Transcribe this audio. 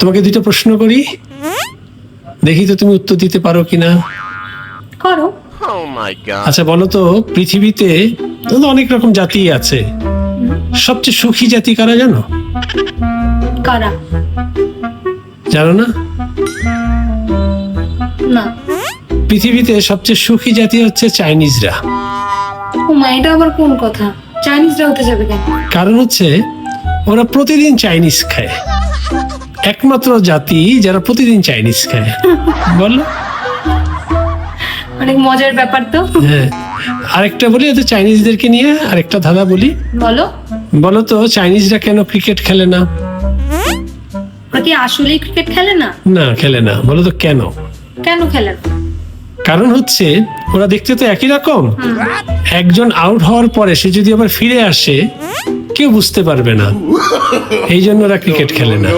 তোমাকে দুটো প্রশ্ন করি, দেখি তো তুমি উত্তর দিতে পারো কিনা। করো। আচ্ছা বলো তো, পৃথিবীতে তো অনেক রকম জাতি আছে, সবচেয়ে সুখী জাতি কারা জানো? কারা? জানো না? না। পৃথিবীতে সবচেয়ে সুখী জাতি হচ্ছে চাইনিজরা। ও মা, এটা আবার কোন কথা? চাইনিজরা হতে যাবে কেন? কারণ হচ্ছে ওরা প্রতিদিন চাইনিজ খায়, একমাত্র জাতি যারা প্রতিদিন চাইনিজ খায়। বলো। অনেক মজার ব্যাপার তো। হ্যাঁ, আরেকটা বলি, এত চাইনিজদেরকে নিয়ে আরেকটা ধাঁধা বলি। বলো। বলো তো, চাইনিজরা কেন ক্রিকেট খেলে না? ওরা কি আসলেই ক্রিকেট খেলে না? না, খেলে না। বলো তো কেন? কেন খেলে না? কারণ হচ্ছে ওরা দেখতে তো একই রকম, একজন আউট হওয়ার পরে সে যদি আবার ফিরে আসে কেউ বুঝতে পারবে না, এই জন্য ওরা ক্রিকেট খেলে না।